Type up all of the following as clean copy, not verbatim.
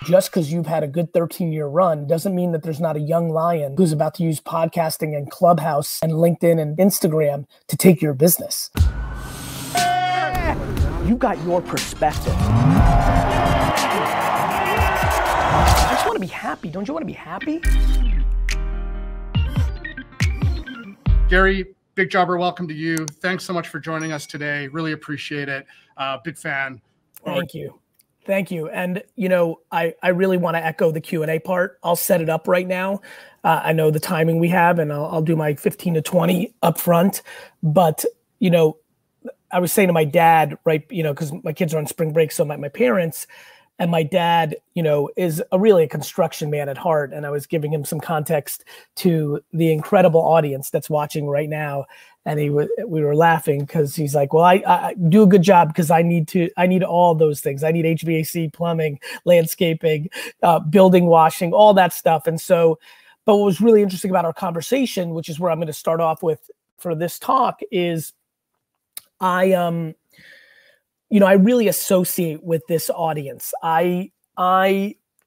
Just because you've had a good 13-year run doesn't mean that there's not a young lion who's about to use podcasting and Clubhouse and LinkedIn and Instagram to take your business. You got your perspective. I just want to be happy. Don't you want to be happy? Gary, big jobber, welcome to you. Thanks so much for joining us today. Really appreciate it. Big fan. Thank you. Thank you. And, you know, I really want to echo the Q&A part. I'll set it up right now. I know the timing we have, and I'll do my 15 to 20 up front. But, you know, I was saying to my dad, right, you know, because my kids are on spring break, so my parents, and my dad, you know, is really a construction man at heart. And I was giving him some context to the incredible audience that's watching right now. And we were laughing because he's like, well, I do a good job because I need all those things. I need HVAC, plumbing, landscaping, building, washing, all that stuff. And so, but what was really interesting about our conversation, which is where I'm going to start off with for this talk, is you know, I really associate with this audience. I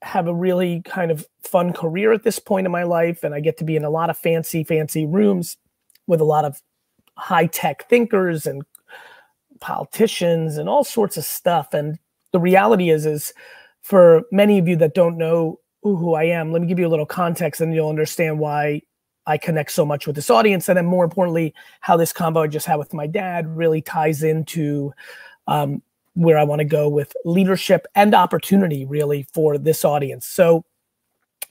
have a really kind of fun career at this point in my life, and I get to be in a lot of fancy rooms with a lot of high-tech thinkers and politicians and all sorts of stuff. And the reality is for many of you that don't know who I am, let me give you a little context and you'll understand why I connect so much with this audience. And then more importantly, how this combo I just had with my dad really ties into where I want to go with leadership and opportunity really for this audience. So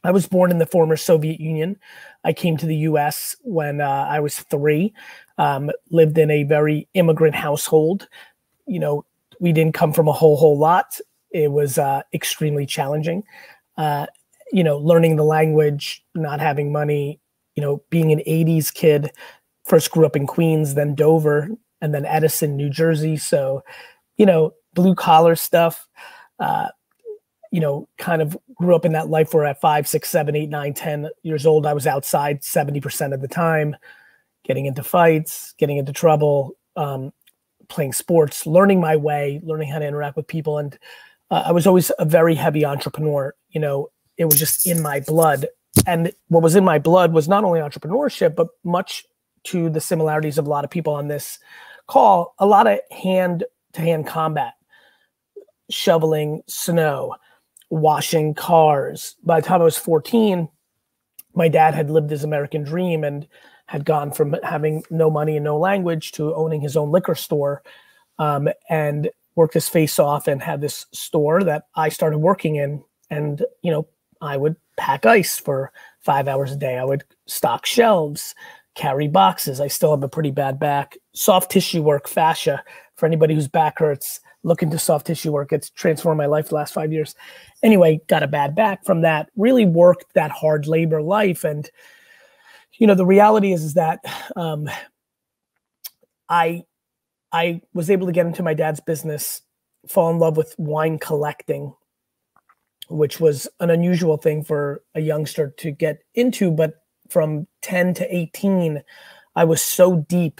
I was born in the former Soviet Union. I came to the US when I was 3, lived in a very immigrant household. You know, we didn't come from a whole lot. It was extremely challenging. You know, learning the language, not having money, you know, being an 80s kid, first grew up in Queens, then Dover, and then Edison, New Jersey. So, you know, blue collar stuff, you know, kind of grew up in that life where at 5, 6, 7, 8, 9, 10 years old, I was outside 70% of the time, getting into fights, getting into trouble, playing sports, learning my way, learning how to interact with people. And I was always a very heavy entrepreneur. You know, it was just in my blood. And what was in my blood was not only entrepreneurship, but much to the similarities of a lot of people on this call, a lot of hand-to-hand combat, shoveling snow, washing cars. By the time I was 14, my dad had lived his American dream and had gone from having no money and no language to owning his own liquor store, and worked his face off and had this store that I started working in. And, you know, I would pack ice for 5 hours a day. I would stock shelves, carry boxes. I still have a pretty bad back. Soft tissue work, fascia. For anybody whose back hurts, look into soft tissue work. It's transformed my life the last 5 years. Anyway, got a bad back from that. Really worked that hard labor life. And, you know, the reality is that I was able to get into my dad's business, fall in love with wine collecting, which was an unusual thing for a youngster to get into. But from 10 to 18, I was so deep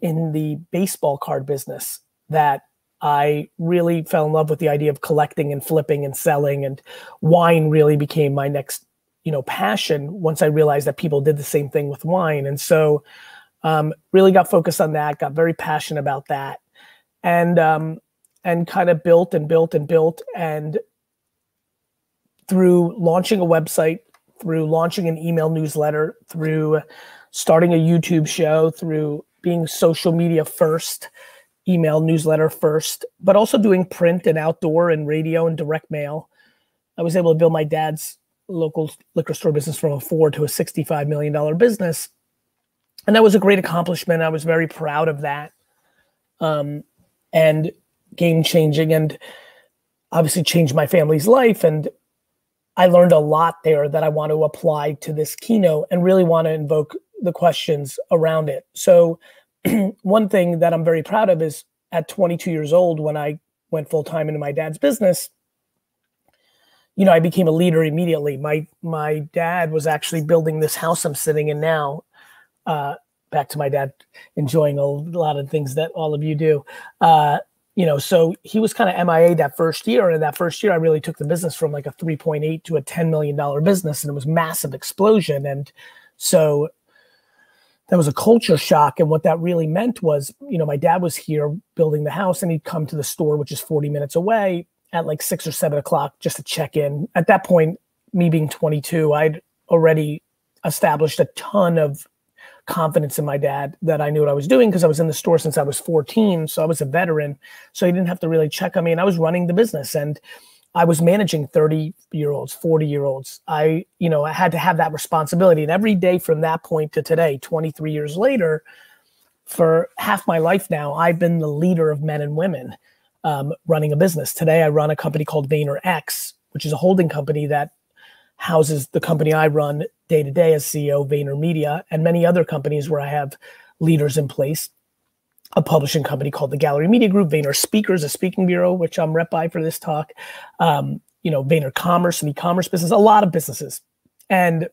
in the baseball card business that I really fell in love with the idea of collecting and flipping and selling, and wine really became my next, you know, passion once I realized that people did the same thing with wine. And so really got focused on that, got very passionate about that, and kind of built. And through launching a website, through launching an email newsletter, through starting a YouTube show, through being social media first, email newsletter first, but also doing print and outdoor and radio and direct mail, I was able to build my dad's local liquor store business from a $4 to a $65 million business. And that was a great accomplishment. I was very proud of that, and game changing, and obviously changed my family's life. And I learned a lot there that I want to apply to this keynote and really want to invoke the questions around it. So one thing that I'm very proud of is at 22 years old, when I went full-time into my dad's business, you know, I became a leader immediately. My dad was actually building this house I'm sitting in now. Back to my dad enjoying a lot of things that all of you do. So he was kind of MIA that first year. And that first year, I really took the business from like a 3.8 to a $10 million business. And it was massive explosion. And so that was a culture shock. And what that really meant was, my dad was here building the house and he'd come to the store, which is 40 minutes away at like 6 or 7 o'clock just to check in. At that point, me being 22, I'd already established a ton of confidence in my dad that I knew what I was doing because I was in the store since I was 14. So I was a veteran. So he didn't have to really check on me. And I was running the business and I was managing 30-year-olds, 40-year-olds. I had to have that responsibility. And every day from that point to today, 23 years later, for half my life now, I've been the leader of men and women running a business. Today, I run a company called Vaynerchuk, which is a holding company that houses the company I run day to day as CEO, VaynerMedia, and many other companies where I have leaders in place. A publishing company called the Gallery Media Group, Vayner Speakers, a speaking bureau, which I'm rep by for this talk. Vayner Commerce, an e-commerce business, a lot of businesses. And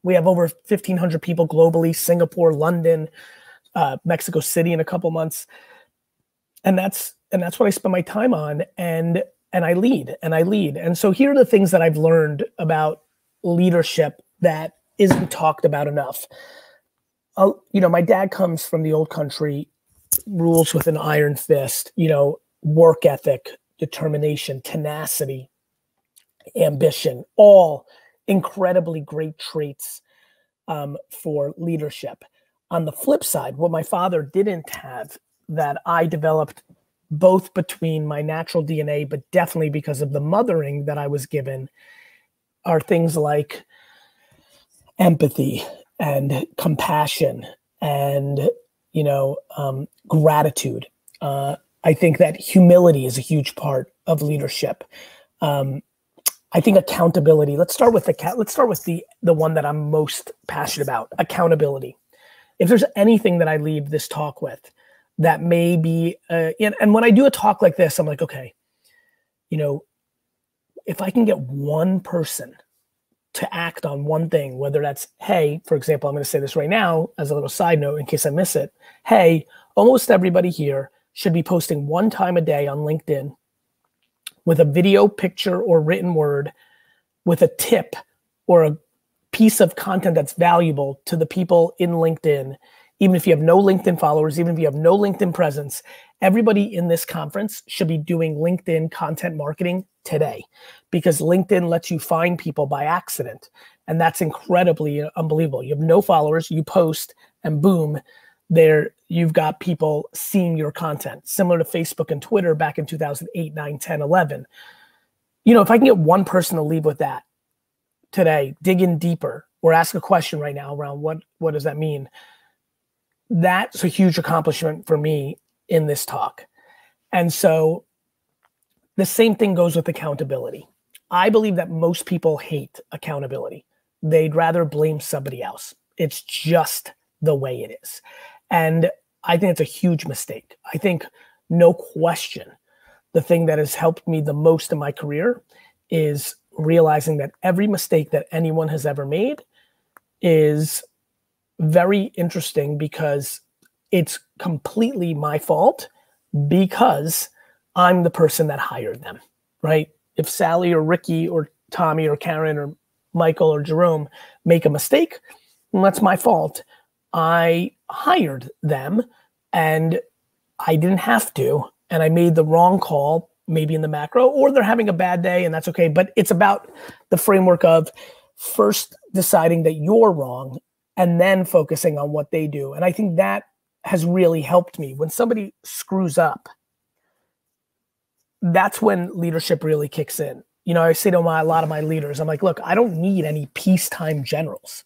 we have over 1,500 people globally, Singapore, London, Mexico City in a couple months. And that's what I spend my time on. And I lead. And so here are the things that I've learned about leadership that isn't talked about enough. My dad comes from the old country, rules with an iron fist, work ethic, determination, tenacity, ambition, all incredibly great traits for leadership. On the flip side, what my father didn't have that I developed both between my natural DNA, but definitely because of the mothering that I was given, are things like empathy and compassion and, gratitude. I think that humility is a huge part of leadership. I think accountability. Let's start with the one that I'm most passionate about, accountability. If there's anything that I leave this talk with, that may be, and when I do a talk like this, I'm like, okay, if I can get one person to act on one thing, whether that's, hey, for example, I'm going to say this right now as a little side note in case I miss it. Hey, almost everybody here should be posting one time a day on LinkedIn with a video, picture, or written word with a tip or a piece of content that's valuable to the people in LinkedIn. Even if you have no LinkedIn followers, even if you have no LinkedIn presence, everybody in this conference should be doing LinkedIn content marketing today because LinkedIn lets you find people by accident. And that's incredibly unbelievable. You have no followers, you post, and boom, there you've got people seeing your content. Similar to Facebook and Twitter back in 2008, 9, 10, 11. If I can get one person to leave with that today, dig in deeper, or ask a question right now around what does that mean? That's a huge accomplishment for me in this talk. And so the same thing goes with accountability. I believe that most people hate accountability. They'd rather blame somebody else. It's just the way it is. And I think it's a huge mistake. I think, no question, the thing that has helped me the most in my career is realizing that every mistake that anyone has ever made is very interesting because it's completely my fault because I'm the person that hired them, right? If Sally or Ricky or Tommy or Karen or Michael or Jerome make a mistake, well, that's my fault. I hired them and I didn't have to, and I made the wrong call, maybe in the macro, or they're having a bad day and that's okay. But it's about the framework of first deciding that you're wrong and then focusing on what they do. And I think that has really helped me. When somebody screws up, that's when leadership really kicks in. I say to a lot of my leaders, I'm like, look, I don't need any peacetime generals.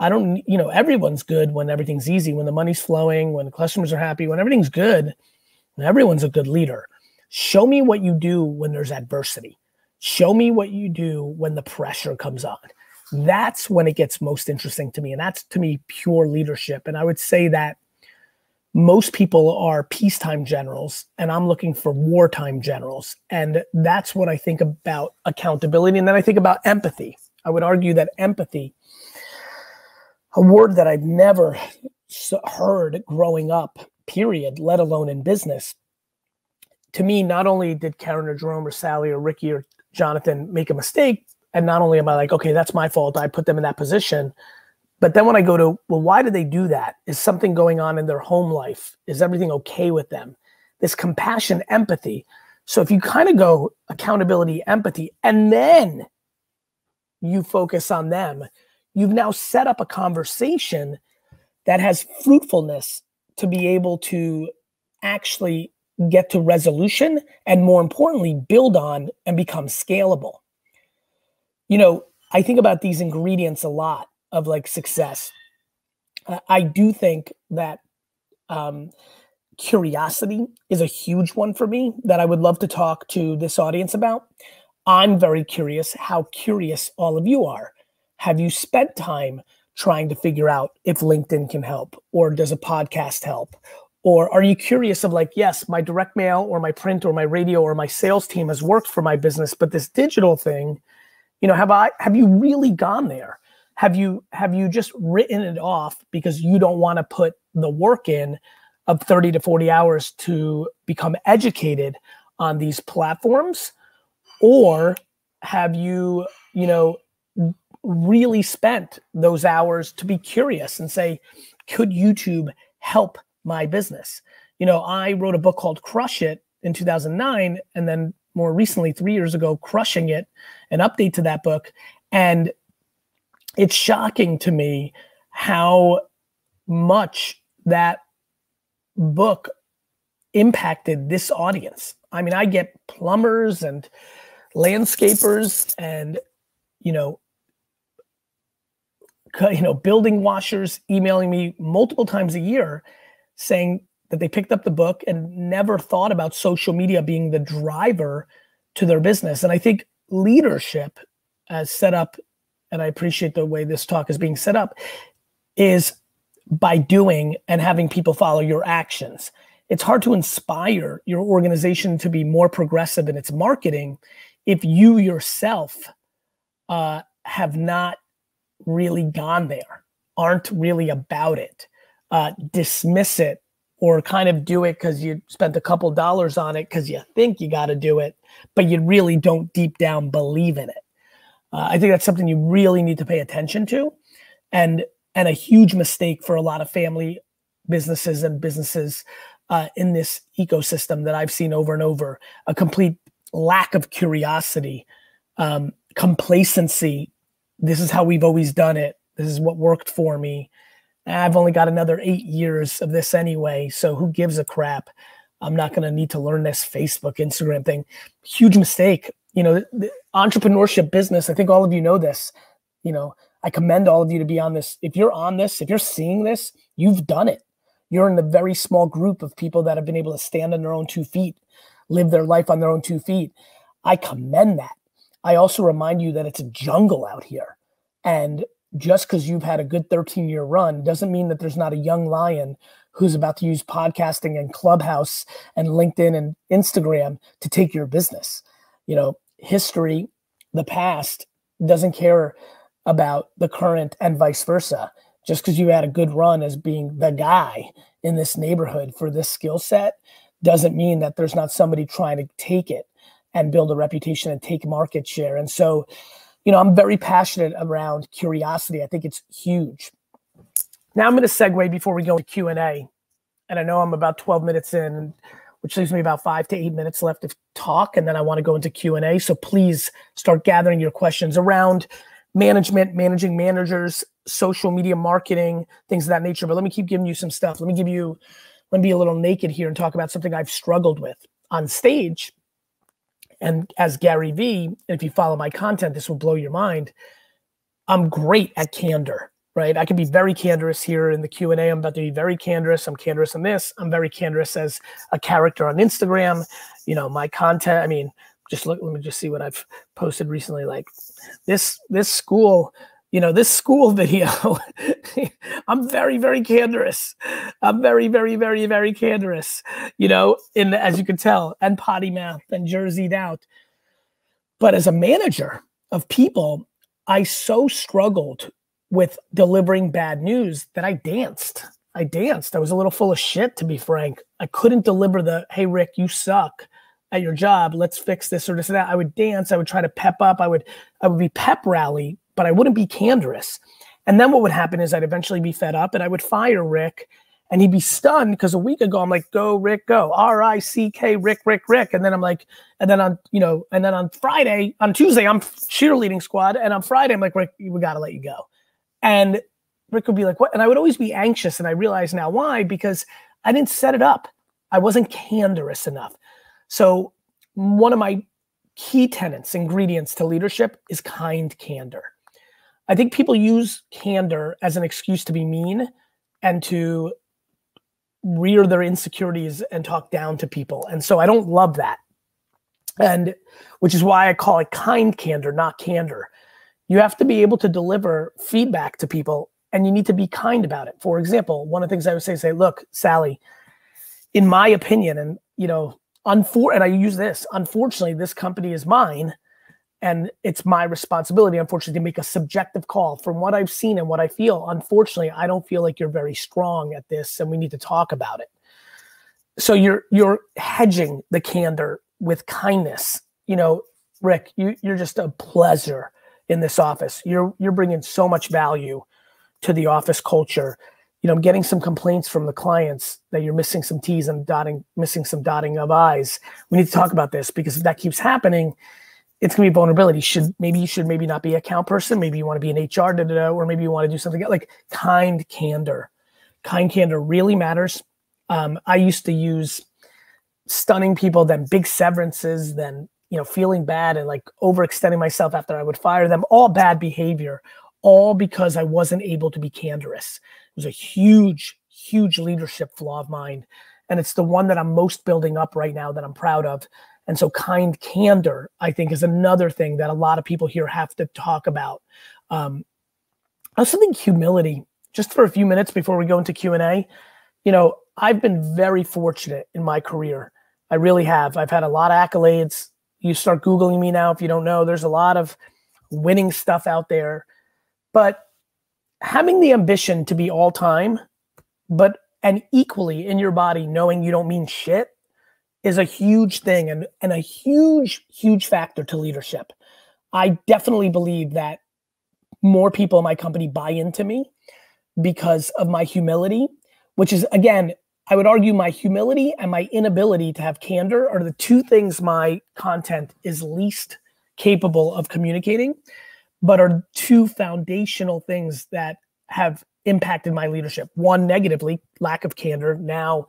Everyone's good when everything's easy, when the money's flowing, when the customers are happy, when everything's good, everyone's a good leader. Show me what you do when there's adversity. Show me what you do when the pressure comes on. That's when it gets most interesting to me. And that's, to me, pure leadership. And I would say that most people are peacetime generals and I'm looking for wartime generals. And that's what I think about accountability. And then I think about empathy. I would argue that empathy, a word that I've never heard growing up, period, let alone in business, to me, not only did Karen or Jerome or Sally or Ricky or Jonathan make a mistake, and not only am I like, okay, that's my fault, I put them in that position, but then when I go to, well, why did they do that? Is something going on in their home life? Is everything okay with them? This compassion, empathy. So if you kind of go accountability, empathy, and then you focus on them, you've now set up a conversation that has fruitfulness to be able to actually get to resolution and, more importantly, build on and become scalable. You know, I think about these ingredients a lot of like success. I do think that curiosity is a huge one for me that I would love to talk to this audience about. I'm very curious how curious all of you are. Have you spent time trying to figure out if LinkedIn can help, or does a podcast help? Or are you curious of like, yes, my direct mail or my print or my radio or my sales team has worked for my business, but this digital thing, you know, have you really gone there? Have you just written it off because you don't want to put the work in of 30 to 40 hours to become educated on these platforms? Or have you, you know, really spent those hours to be curious and say, could YouTube help my business? You know, I wrote a book called Crush It in 2009, and then more recently, 3 years ago, Crushing It, an update to that book. And it's shocking to me how much that book impacted this audience. I mean, I get plumbers and landscapers and, you know, building washers emailing me multiple times a year saying that they picked up the book and never thought about social media being the driver to their business. And I think leadership as set up, and I appreciate the way this talk is being set up, is by doing and having people follow your actions. It's hard to inspire your organization to be more progressive in its marketing if you yourself have not really gone there, aren't really about it, dismiss it, or kind of do it because you spent a couple dollars on it because you think you got to do it, but you really don't deep down believe in it. I think that's something you really need to pay attention to, and a huge mistake for a lot of family businesses and businesses in this ecosystem that I've seen over and over. A complete lack of curiosity, complacency. This is how we've always done it. This is what worked for me. I've only got another 8 years of this anyway, so who gives a crap? I'm not going to need to learn this Facebook, Instagram thing. Huge mistake. You know, the entrepreneurship business, I think all of you know this. You know, I commend all of you to be on this. If you're on this, if you're seeing this, you've done it. You're in the very small group of people that have been able to stand on their own 2 feet, live their life on their own 2 feet. I commend that. I also remind you that it's a jungle out here. And just because you've had a good 13-year run doesn't mean that there's not a young lion who's about to use podcasting and Clubhouse and LinkedIn and Instagram to take your business. You know, history, the past, doesn't care about the current and vice versa. Just because you had a good run as being the guy in this neighborhood for this skill set doesn't mean that there's not somebody trying to take it and build a reputation and take market share. And so, you know, I'm very passionate around curiosity. I think it's huge. Now I'm going to segue before we go to Q&A. And I know I'm about 12 minutes in, which leaves me about 5 to 8 minutes left to talk. And then I want to go into Q&A. So please start gathering your questions around management, managing managers, social media marketing, things of that nature. But let me keep giving you some stuff. Let me be a little naked here and talk about something I've struggled with on stage. And as Garyvee, if you follow my content, this will blow your mind. I'm great at candor, right? I can be very candorous here in the Q&A. I'm about to be very candorous. I'm candorous in this. I'm very candorous as a character on Instagram. You know, my content, I mean, just look, let me just see what I've posted recently. Like this school, you know, this school video, I'm very, very candorous. I'm very, very, very, very candorous, you know, as you can tell, and potty mouth and jerseyed out. But as a manager of people, I so struggled with delivering bad news that I danced. I was a little full of shit, to be frank. I couldn't deliver the, hey, Rick, you suck. at your job, let's fix this or this or that. I would dance, I would try to pep up, I would be pep rally, but I wouldn't be candorous. And then what would happen is I'd eventually be fed up and I would fire Rick, and he'd be stunned because a week ago I'm like, go Rick, go, R-I-C-K, Rick. And then I'm like, and then on Friday, on Tuesday, I'm cheerleading squad, and on Friday I'm like, Rick, we gotta let you go. And Rick would be like, what? And I would always be anxious, and I realize now why, because I didn't set it up. I wasn't candorous enough. So one of my key tenets, ingredients to leadership is kind candor. I think people use candor as an excuse to be mean and to rear their insecurities and talk down to people. And so I don't love that. And which is why I call it kind candor, not candor. You have to be able to deliver feedback to people, and you need to be kind about it. For example, one of the things I would say, look, Sally, in my opinion, and and I use this, unfortunately, this company is mine, and it's my responsibility, unfortunately, to make a subjective call. From what I've seen and what I feel, unfortunately, I don't feel like you're very strong at this, and we need to talk about it. So you're hedging the candor with kindness. Rick, you're just a pleasure in this office. You're bringing so much value to the office culture. I'm getting some complaints from the clients that you're missing some T's and missing some dotting of I's. We need to talk about this, because if that keeps happening, it's gonna be vulnerability. You should maybe not be an account person. Maybe you want to be an HR, or maybe you want to do something like kind candor. Kind candor really matters. I used to use stunning people, then big severances, then feeling bad and like overextending myself after I would fire them. All bad behavior, all because I wasn't able to be candorous. It was a huge, huge leadership flaw of mine. And it's the one that I'm most building up right now that I'm proud of. And so kind candor, I think, is another thing that a lot of people here have to talk about. I also think humility, just for a few minutes before we go into Q&A. I've been very fortunate in my career. I really have. I've had a lot of accolades. You start Googling me now if you don't know. There's a lot of winning stuff out there. But having the ambition to be all time, and equally in your body knowing you don't mean shit, is a huge thing and a huge, huge factor to leadership. I definitely believe that more people in my company buy into me because of my humility, which is, again, I would argue my humility and my inability to have candor are the two things my content is least capable of communicating, but are two foundational things that have impacted my leadership. One, negatively, lack of candor. Now,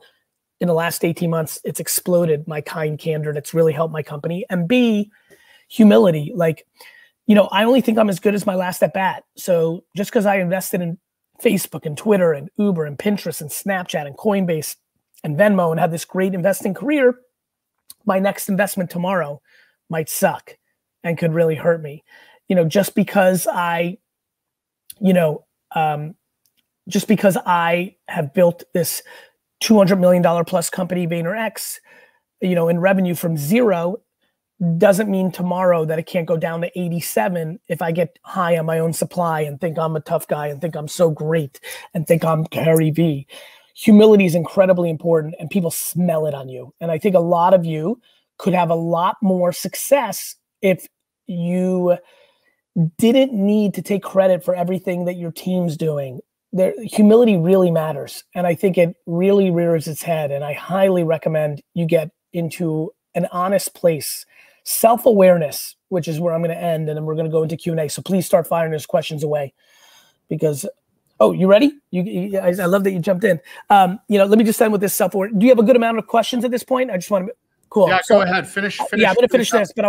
in the last 18 months, it's exploded my kind candor. That's really helped my company. And B, humility. I only think I'm as good as my last at bat. So just because I invested in Facebook and Twitter and Uber and Pinterest and Snapchat and Coinbase and Venmo and had this great investing career, my next investment tomorrow might suck and could really hurt me. Just because I have built this $200 million plus company, Vaynerchuk, in revenue from zero, doesn't mean tomorrow that it can't go down to 87 if I get high on my own supply and think I'm a tough guy and think I'm so great and think I'm Garyvee. Humility is incredibly important, and people smell it on you. And I think a lot of you could have a lot more success if you didn't need to take credit for everything that your team's doing. Humility really matters. And I think it really rears its head. And I highly recommend you get into an honest place. Self-awareness, which is where I'm going to end, and then we're going to go into Q&A. So please start firing those questions away, because, oh, you ready? I love that you jumped in. Let me just end with this self-awareness. Do you have a good amount of questions at this point? I just want to, cool. Yeah, so, go ahead, finish. Yeah, I'm going to finish this, but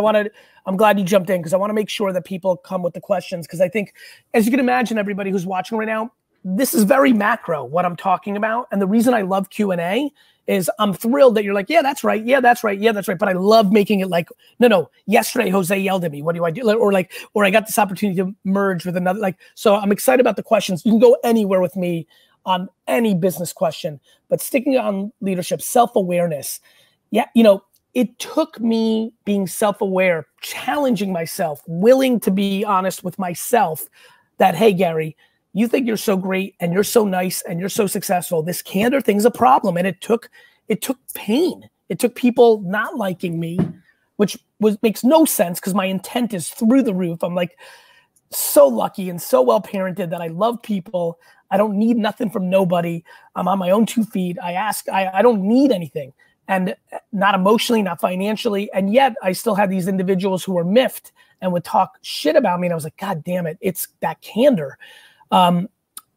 I'm glad you jumped in, because I want to make sure that people come with the questions, because I think, as you can imagine, everybody who's watching right now, this is very macro, what I'm talking about. And the reason I love Q&A is I'm thrilled that you're like, yeah, that's right. Yeah, that's right. Yeah, that's right. But I love making it like, no, yesterday Jose yelled at me. What do I do? Or I got this opportunity to merge with another, so I'm excited about the questions. You can go anywhere with me on any business question, but sticking on leadership, self-awareness. Yeah, it took me being self-aware, challenging myself, willing to be honest with myself that, hey, Gary, you think you're so great and you're so nice and you're so successful. This candor thing's a problem. And it took pain. It took people not liking me, which makes no sense because my intent is through the roof. I'm like so lucky and so well parented that I love people. I don't need nothing from nobody. I'm on my own 2 feet. I don't need anything, and not emotionally, not financially. And yet I still had these individuals who were miffed and would talk shit about me. And I was like, God damn it. It's that candor.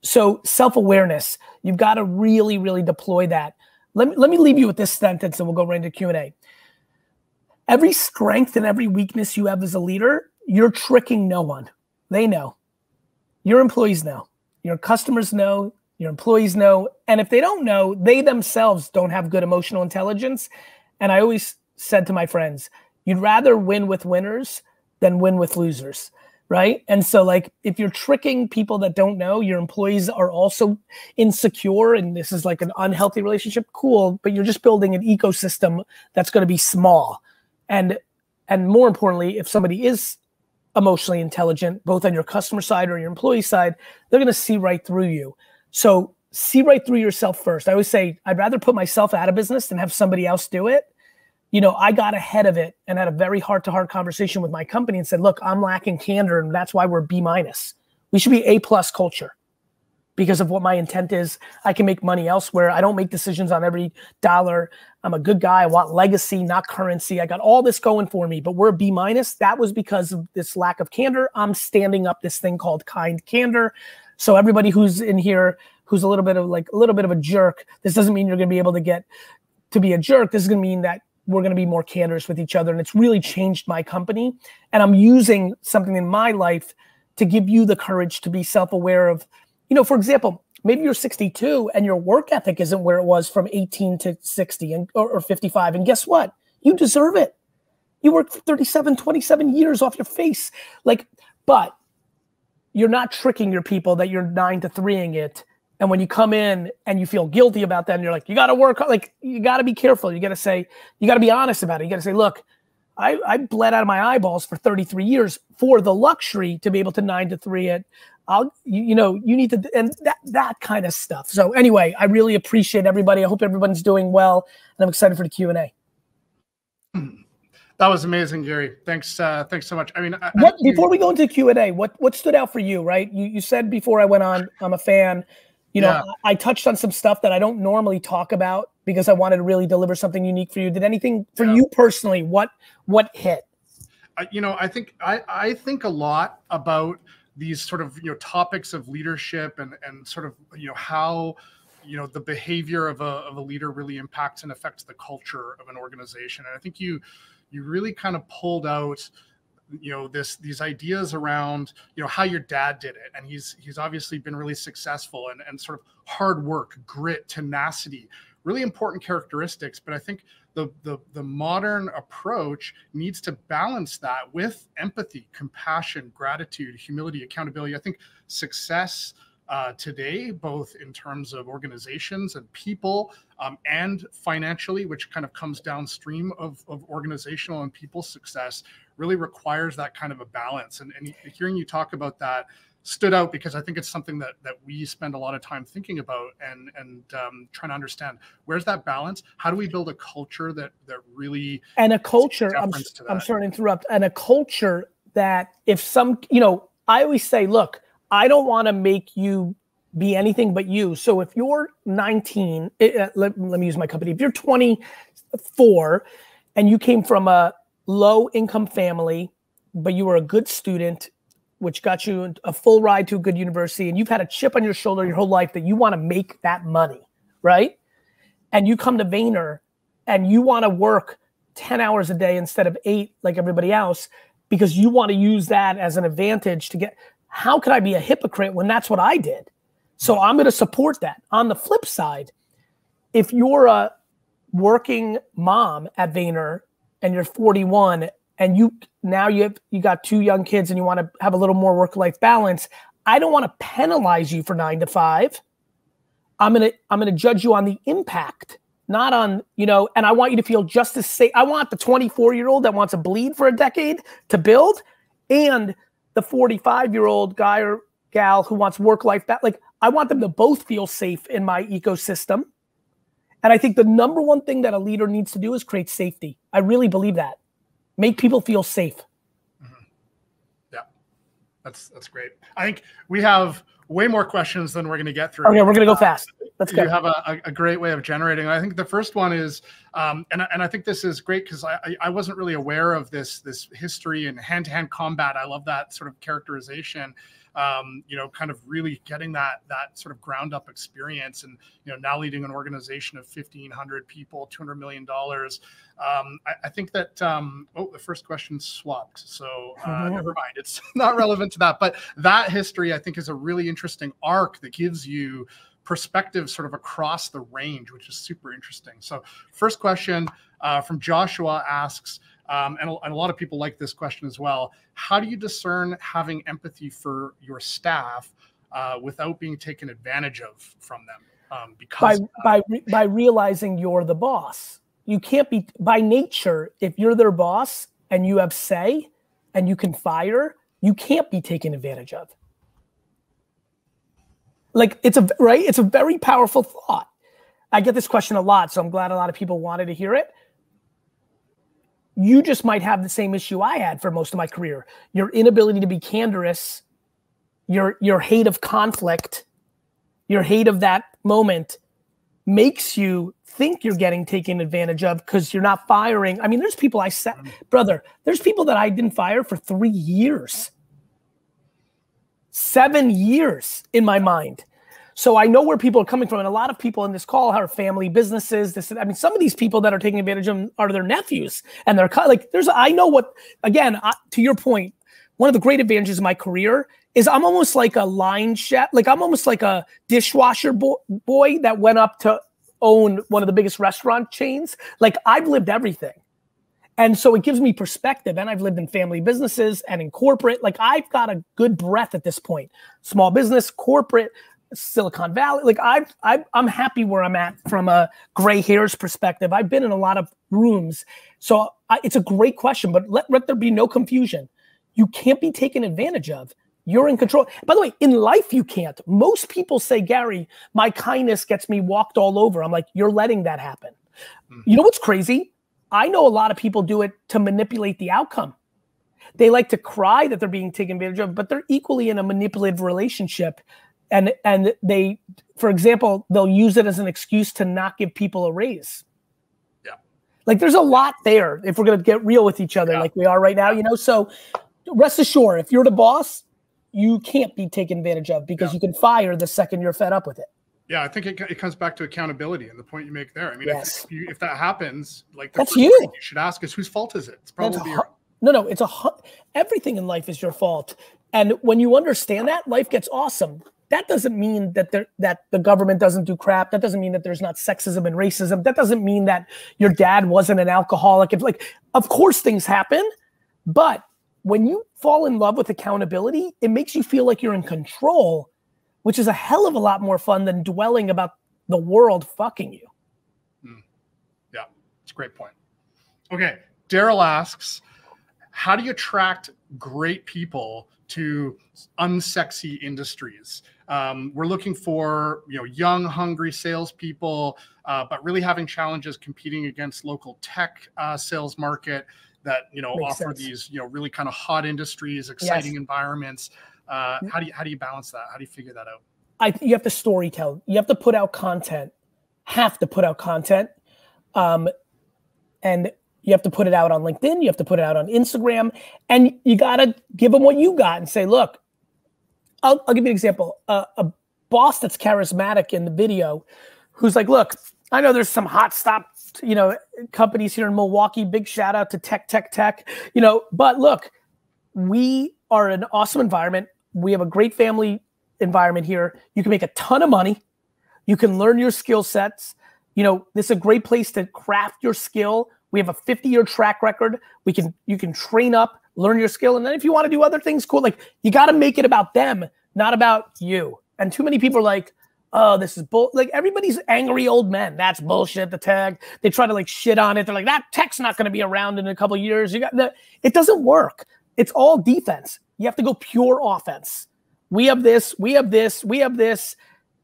So self-awareness, you've got to really, really deploy that. Let me leave you with this sentence and we'll go right into Q&A. Every strength and every weakness you have as a leader, you're tricking no one. They know. Your employees know. Your customers know. Your employees know. And if they don't know, they themselves don't have good emotional intelligence. And I always said to my friends, you'd rather win with winners than win with losers, right? And so like, if you're tricking people that don't know, your employees are also insecure and this is like an unhealthy relationship, cool, but you're just building an ecosystem that's going to be small. And more importantly, if somebody is emotionally intelligent, both on your customer side or your employee side, they're going to see right through you. So see right through yourself first. I always say, I'd rather put myself out of business than have somebody else do it. You know, I got ahead of it and had a very heart-to-heart conversation with my company and said, look, I'm lacking candor and that's why we're B-. We should be A+ culture because of what my intent is. I can make money elsewhere. I don't make decisions on every dollar. I'm a good guy. I want legacy, not currency. I got all this going for me, but we're B-. That was because of this lack of candor. I'm standing up this thing called kind candor. So everybody who's in here, who's a little bit of a jerk, this doesn't mean you're going to be able to get to be a jerk. This is going to mean that we're going to be more candorous with each other. And it's really changed my company. And I'm using something in my life to give you the courage to be self-aware of, you know, for example, maybe you're 62 and your work ethic isn't where it was from 18 to 60 or 55. And guess what? You deserve it. You worked 27 years off your face. Like, but you're not tricking your people that you're 9 to 3ing it. And when you come in and you feel guilty about that and you're like, you got to work, like you got to be careful. You got to say, you got to be honest about it. You got to say, look, I bled out of my eyeballs for 33 years for the luxury to be able to 9 to 3 it. You need to, and that kind of stuff. So anyway, I really appreciate everybody. I hope everyone's doing well and I'm excited for the Q&A. That was amazing, Gary. Thanks so much. I mean, before we go into Q&A, what stood out for you, right? You said before I went on, I'm a fan. You know, yeah. I touched on some stuff that I don't normally talk about because I wanted to really deliver something unique for you. Did anything for you personally? What hit? I think a lot about these sort of topics of leadership and sort of how the behavior of a leader really impacts and affects the culture of an organization. And I think you really kind of pulled out these ideas around how your dad did it, and he's obviously been really successful and sort of hard work, grit, tenacity, really important characteristics. But I think the modern approach needs to balance that with empathy, compassion, gratitude, humility, accountability. I think success today, both in terms of organizations and people and financially, which kind of comes downstream of organizational and people success, really requires that kind of a balance. And hearing you talk about that stood out because I think it's something that we spend a lot of time thinking about and trying to understand. Where's that balance? How do we build a culture that really and a culture? I'm sorry to interrupt. And a culture that if some, I always say, look, I don't want to make you be anything but you. So if you're 19, let me use my company. If you're 24 and you came from a low income family, but you were a good student, which got you a full ride to a good university, and you've had a chip on your shoulder your whole life that you want to make that money, right? And you come to Vayner and you want to work 10 hours a day instead of 8 like everybody else because you want to use that as an advantage to get, how could I be a hypocrite when that's what I did? So I'm going to support that. On the flip side, if you're a working mom at Vayner and you're 41 and you got 2 young kids and you want to have a little more work-life balance, I don't want to penalize you for 9 to 5. I'm going to judge you on the impact, not on, and I want you to feel just as safe. I want the 24-year-old that wants to bleed for a decade to build and the 45-year-old guy or gal who wants work-life balance. Like, I want them to both feel safe in my ecosystem. And I think the number one thing that a leader needs to do is create safety. I really believe that. Make people feel safe. Mm-hmm. Yeah, that's great. I think we have way more questions than we're going to get through. Okay, we're going to go fast. Let's go. You have a great way of generating. I think the first one is, and I think this is great because I wasn't really aware of this history and hand-to-hand combat. I love that sort of characterization. You know, kind of really getting that sort of ground up experience, and you know, now leading an organization of 1,500 people, $200 million. I think that the first question swapped, so never mind. It's not relevant to that. But that history, I think, is a really interesting arc that gives you perspective sort of across the range, which is super interesting. So, first question from Joshua asks. And a lot of people like this question as well. How do you discern having empathy for your staff without being taken advantage of from them? Because by realizing you're the boss. You can't be, by nature, if you're their boss and you have say and you can fire, you can't be taken advantage of. Like, it's a very powerful thought. I get this question a lot, so I'm glad a lot of people wanted to hear it. You just might have the same issue I had for most of my career. Your inability to be candorous, your hate of conflict, your hate of that moment makes you think you're getting taken advantage of because you're not firing. I mean, there's people there's people that I didn't fire for 3 years. 7 years in my mind. So I know where people are coming from, and a lot of people in this call are family businesses. I mean, some of these people that are taking advantage of them are their nephews, and they're like, I know what. Again, to your point, one of the great advantages of my career is I'm almost like a line chef. Like I'm almost like a dishwasher boy that went up to own one of the biggest restaurant chains. Like I've lived everything. And so it gives me perspective, and I've lived in family businesses and in corporate. Like I've got a good breadth at this point. Small business, corporate, Silicon Valley. Like I'm happy where I'm at from a gray hairs perspective. I've been in a lot of rooms. So it's a great question, but let there be no confusion. You can't be taken advantage of. You're in control. By the way, in life, you can't. Most people say, Gary, my kindness gets me walked all over. I'm like, you're letting that happen. Mm-hmm. You know what's crazy? I know a lot of people do it to manipulate the outcome. They like to cry that they're being taken advantage of, but they're equally in a manipulative relationship. And they, for example, they'll use it as an excuse to not give people a raise. Yeah. Like there's a lot there if we're going to get real with each other like we are right now, you know? So rest assured, if you're the boss, you can't be taken advantage of because you can fire the second you're fed up with it. Yeah, I think it comes back to accountability and the point you make there. I mean, yes. if that happens, like that's you. You should ask is whose fault is it? It's probably your own. No, it's everything in life is your fault. And when you understand that, life gets awesome. That doesn't mean that the government doesn't do crap. That doesn't mean that there's not sexism and racism. That doesn't mean that your dad wasn't an alcoholic. It's like, of course things happen, but when you fall in love with accountability, it makes you feel like you're in control, which is a hell of a lot more fun than dwelling about the world fucking you. Yeah, it's a great point. Okay, Daryl asks, how do you attract great people to unsexy industries? We're looking for young, hungry salespeople, but really having challenges competing against local tech sales market that offer sense. These really kind of hot industries, exciting environments. How do you balance that? How do you figure that out? You have to storytell. You have to put out content. And you have to put it out on LinkedIn. You have to put it out on Instagram, and you gotta give them what you got and say, look. I'll give you an example. A boss that's charismatic in the video, who's like, look, I know there's some hot stop, companies here in Milwaukee. Big shout out to Tech. But look, we are an awesome environment. We have a great family environment here. You can make a ton of money. You can learn your skill sets. This is a great place to craft your skill. We have a 50-year track record. You can train up, learn your skill. And then if you want to do other things, cool. Like you got to make it about them, not about you. And too many people are like, oh, this is bull. Like everybody's angry old men. That's bullshit. The tech, they try to like shit on it. They're like, that tech's not going to be around in a couple of years. It doesn't work. It's all defense. You have to go pure offense. We have this.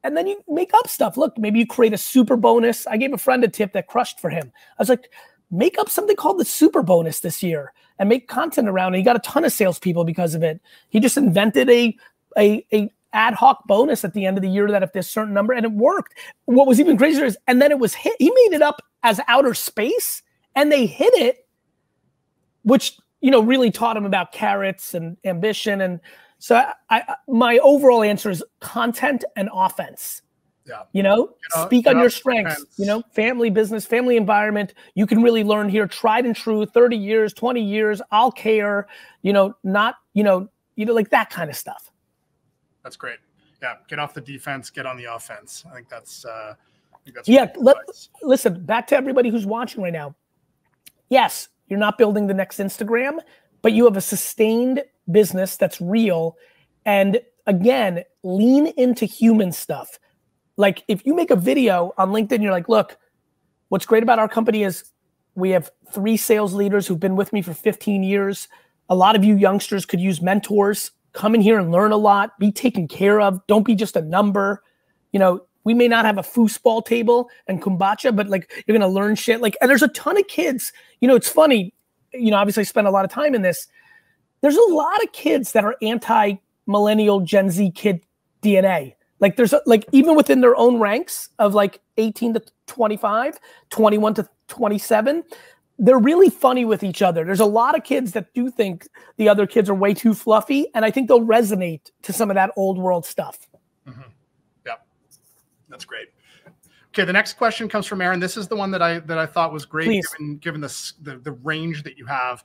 and then you make up stuff. Look, maybe you create a super bonus. I gave a friend a tip that crushed for him. I was like, make up something called the super bonus this year and make content around it. He got a ton of salespeople because of it. He just invented a ad hoc bonus at the end of the year that if there's a certain number, and it worked. What was even crazier is, and then it was hit. He made it up as outer space, and they hit it, which, you know, really taught him about carrots and ambition. And so my overall answer is content and offense. Yeah. You know, speak on your strengths, you know, family, business, family environment. You can really learn here, tried and true, 30 years, 20 years, I'll care, you know, not, you know, like that kind of stuff. That's great. Yeah. Get off the defense, get on the offense. I think that's yeah. Listen, back to everybody who's watching right now. Yes, you're not building the next Instagram, but you have a sustained business that's real. And again, lean into human stuff. Like if you make a video on LinkedIn, you're like, look, what's great about our company is we have 3 sales leaders who've been with me for 15 years. A lot of you youngsters could use mentors. Come in here and learn a lot, be taken care of. Don't be just a number. You know, we may not have a foosball table and kombucha, but like you're going to learn shit. Like, and there's a ton of kids, you know, it's funny, you know, obviously I spend a lot of time in this. There's a lot of kids that are anti-millennial Gen Z kid DNA. Like there's like, even within their own ranks of like 18 to 25, 21 to 27, they're really funny with each other. There's a lot of kids that do think the other kids are way too fluffy. And I think they'll resonate to some of that old world stuff. Mm-hmm. Yeah, that's great. Okay, the next question comes from Aaron. This is the one that I thought was great, given the range that you have.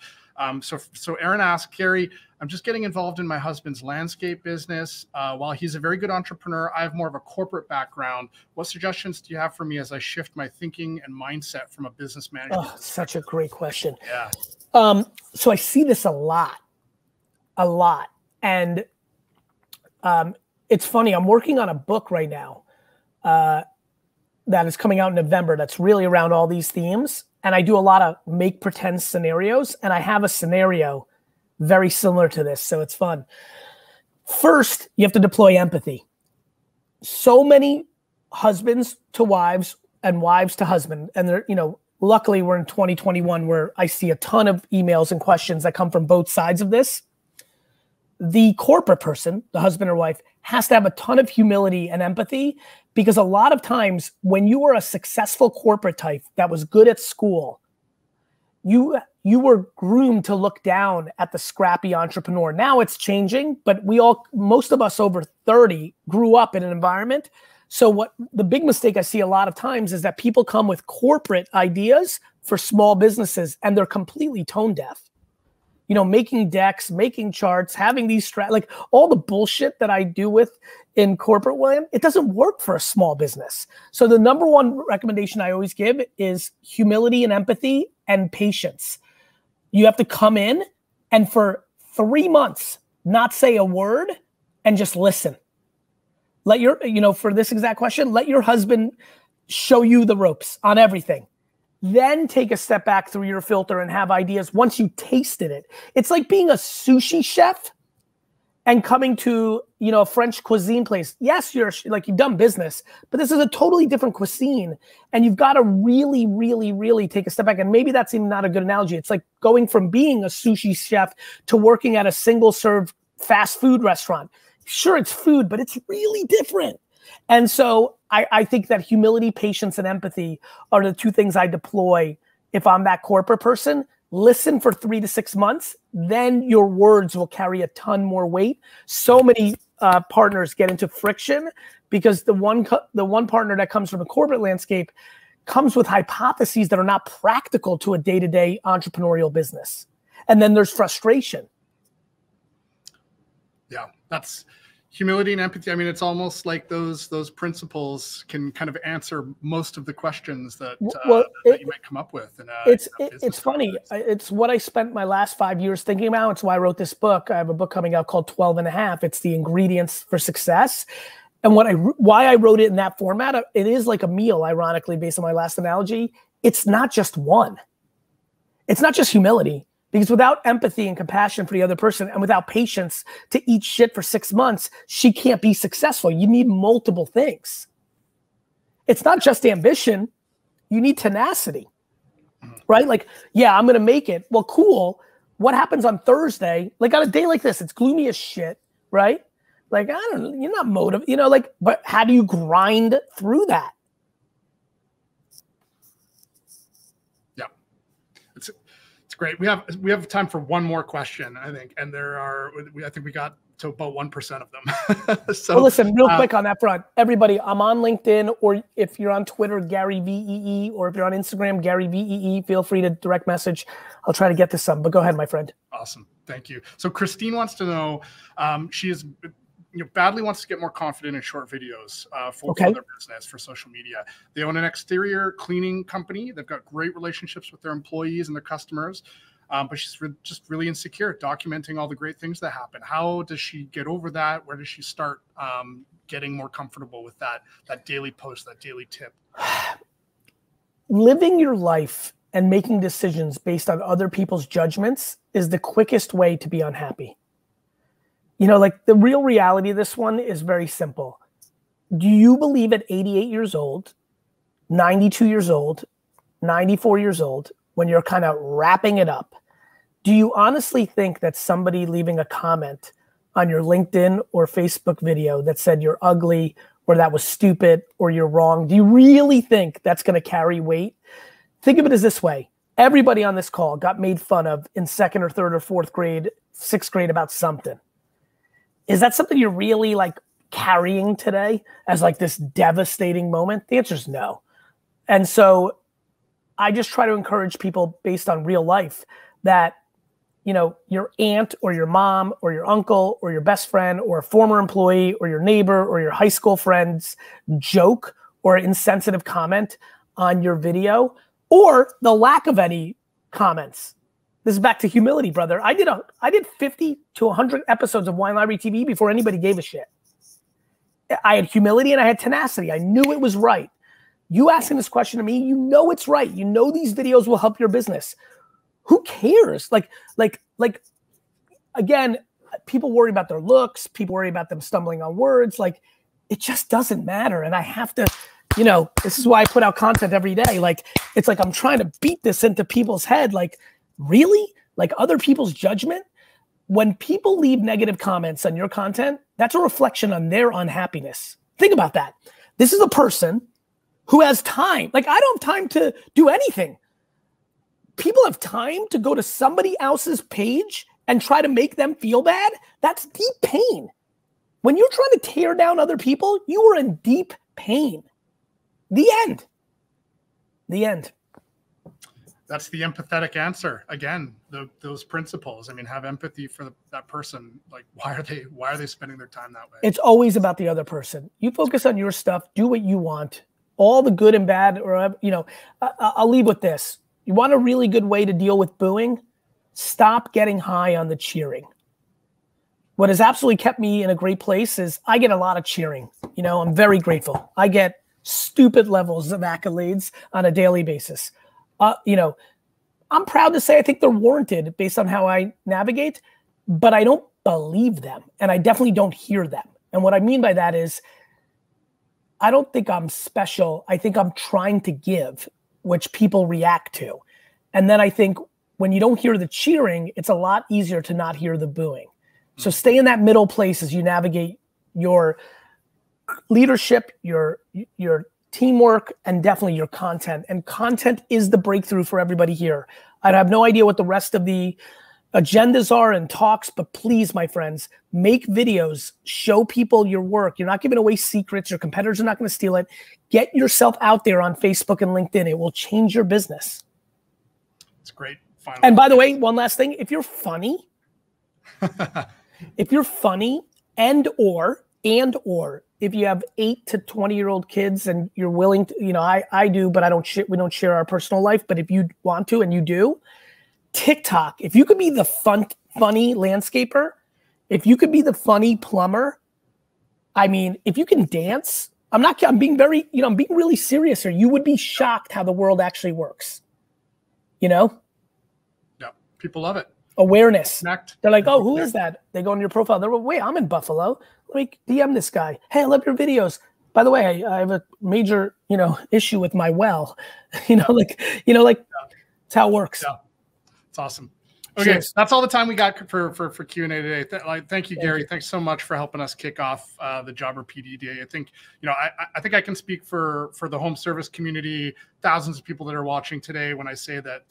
So Aaron asked, Gary, I'm just getting involved in my husband's landscape business. While he's a very good entrepreneur, I have more of a corporate background. What suggestions do you have for me as I shift my thinking and mindset from a business manager? Oh, such a great question. Yeah. So I see this a lot. And it's funny, I'm working on a book right now that is coming out in November that's really around all these themes. And I do a lot of make pretend scenarios, and I have a scenario very similar to this, so it's fun. First, you have to deploy empathy. So many husbands to wives and wives to husband, and they're, you know, luckily we're in 2021 where I see a ton of emails and questions that come from both sides of this. The corporate person, the husband or wife, has to have a ton of humility and empathy, because a lot of times when you were a successful corporate type that was good at school, you were groomed to look down at the scrappy entrepreneur. Now it's changing, but most of us over 30 grew up in an environment. So what the big mistake I see a lot of times is that people come with corporate ideas for small businesses and they're completely tone deaf. You know, making decks, making charts, having these like all the bullshit that I do with in corporate land, it doesn't work for a small business. So the number one recommendation I always give is humility and empathy and patience. You have to come in and for 3 months, not say a word and just listen. Let your, you know, for this exact question, let your husband show you the ropes on everything. Then take a step back through your filter and have ideas once you tasted it. It's like being a sushi chef and coming to, you know, a French cuisine place. Yes, you've done business, but this is a totally different cuisine. And you've got to really, really, really take a step back. And maybe that's even not a good analogy. It's like going from being a sushi chef to working at a single serve fast food restaurant. Sure, it's food, but it's really different. And so I think that humility, patience, and empathy are the 2 things I deploy if I'm that corporate person. Listen for 3 to 6 months, then your words will carry a ton more weight. So many partners get into friction because the one partner that comes from a corporate landscape comes with hypotheses that are not practical to a day-to-day entrepreneurial business. And then there's frustration. Yeah, that's humility and empathy. I mean, it's almost like those principles can kind of answer most of the questions that you might come up with. It's funny. It's what I spent my last 5 years thinking about. It's why I wrote this book. I have a book coming out called 12 and a half. It's the ingredients for success. And why I wrote it in that format, it is like a meal, ironically, based on my last analogy. It's not just one. It's not just humility. Because without empathy and compassion for the other person and without patience to eat shit for 6 months, she can't be successful. You need multiple things. It's not just ambition. You need tenacity, right? Like, yeah, I'm going to make it. Well, cool. What happens on Thursday? Like on a day like this, it's gloomy as shit, right? Like, I don't know, you're not motivated, you know, like, but how do you grind through that? Yeah. It's great. We have time for one more question, I think. And I think we got to about 1% of them. So well, listen, real quick on that front, everybody, I'm on LinkedIn, or if you're on Twitter, Garyvee, or if you're on Instagram, Garyvee, feel free to direct message. I'll try to get to some, but go ahead, my friend. Awesome. Thank you. So Christine wants to know, she is, badly wants to get more confident in short videos for their business, for social media. They own an exterior cleaning company. They've got great relationships with their employees and their customers. But she's just really insecure, documenting all the great things that happen. How does she get over that? Where does she start getting more comfortable with that daily post, that daily tip? Living your life and making decisions based on other people's judgments is the quickest way to be unhappy. You know, like the real reality of this one is very simple. Do you believe at 88 years old, 92 years old, 94 years old, when you're kind of wrapping it up, do you honestly think that somebody leaving a comment on your LinkedIn or Facebook video that said you're ugly or that was stupid or you're wrong, do you really think that's going to carry weight? Think of it as this way. Everybody on this call got made fun of in 2nd or 3rd or 4th grade, 6th grade about something. Is that something you're really like carrying today as like this devastating moment? The answer is no. And so I just try to encourage people based on real life that, you know, your aunt or your mom or your uncle or your best friend or a former employee or your neighbor or your high school friend's joke or insensitive comment on your video or the lack of any comments. This is back to humility, brother. I did 50 to 100 episodes of Wine Library TV before anybody gave a shit. I had humility and I had tenacity. I knew it was right. You asking this question to me, you know it's right. You know these videos will help your business. Who cares? Like again, people worry about their looks. People worry about them stumbling on words. Like, it just doesn't matter. And I have to, you know, this is why I put out content every day. Like, it's like I'm trying to beat this into people's head. Like, really? Like other people's judgment? When people leave negative comments on your content, that's a reflection on their unhappiness. Think about that. This is a person who has time. Like, I don't have time to do anything. People have time to go to somebody else's page and try to make them feel bad. That's deep pain. When you're trying to tear down other people, you are in deep pain. The end. The end. That's the empathetic answer. Again, those principles. I mean, have empathy for that person. Like, why are they spending their time that way? It's always about the other person. You focus on your stuff. Do what you want. All the good and bad, or, you know, I'll leave with this. You want a really good way to deal with booing? Stop getting high on the cheering. What has absolutely kept me in a great place is I get a lot of cheering. You know, I'm very grateful. I get stupid levels of accolades on a daily basis. You know, I'm proud to say I think they're warranted based on how I navigate, but I don't believe them, and I definitely don't hear them. And what I mean by that is I don't think I'm special. I think I'm trying to give, which people react to. And then I think when you don't hear the cheering, it's a lot easier to not hear the booing. So stay in that middle place as you navigate your leadership, your teamwork, and definitely your content. And content is the breakthrough for everybody here. I have no idea what the rest of the agendas are and talks, but please, my friends, make videos, show people your work. You're not giving away secrets. Your competitors are not going to steal it. Get yourself out there on Facebook and LinkedIn. It will change your business. It's great. Final and by the way, one last thing, if you're funny, and or if you have 8 to 20-year-old kids and you're willing to, you know, I do, but we don't share our personal life. But if you want to, and you do, TikTok, if you could be the funny landscaper, if you could be the funny plumber, I mean, if you can dance, I'm being really serious here. You would be shocked how the world actually works. You know? Yeah. People love it. Awareness. Connect. They're like, oh, who is that? They go on your profile. They're like, wait, I'm in Buffalo. Let me DM this guy. Hey, I love your videos. By the way, I have a major, issue with my well. It's how it works. Yeah. It's awesome. Okay, Cheers. that's all the time we got for Q&A today. Thank you, Gary. Thanks so much for helping us kick off the Jobber PD Day. I think, I think I can speak for the home service community, thousands of people that are watching today when I say that,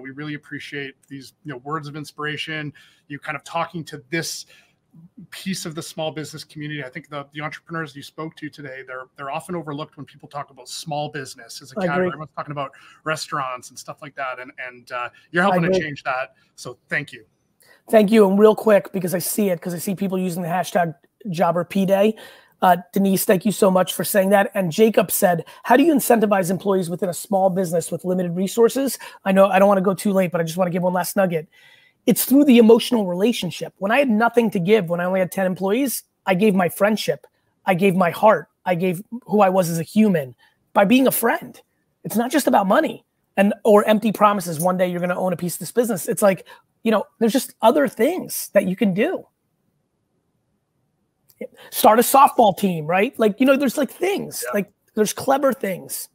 we really appreciate these, words of inspiration, you kind of talking to this piece of the small business community. I think the entrepreneurs you spoke to today, they're often overlooked when people talk about small business as a category. Everyone's talking about restaurants and stuff like that, and you're helping to change that. So thank you. Thank you. And real quick, because I see people using the hashtag JobberPDay. Denise, thank you so much for saying that. And Jacob said, how do you incentivize employees within a small business with limited resources? I know I don't want to go too late, but I just want to give one last nugget. It's through the emotional relationship. When I had nothing to give, when I only had 10 employees, I gave my friendship. I gave my heart. I gave who I was as a human by being a friend. It's not just about money or empty promises. One day you're going to own a piece of this business. It's like, there's just other things that you can do. Start a softball team, right? Like, there's like things, like there's clever things.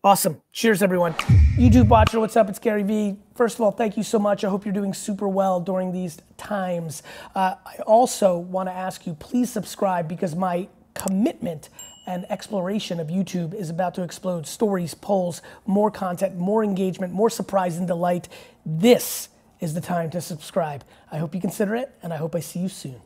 Awesome. Cheers, everyone. YouTube watcher, what's up? It's Garyvee. First of all, thank you so much. I hope you're doing super well during these times. I also want to ask you, please subscribe, because my commitment and exploration of YouTube is about to explode. Stories, polls, more content, more engagement, more surprise and delight. This is the time to subscribe. I hope you consider it, and I hope I see you soon.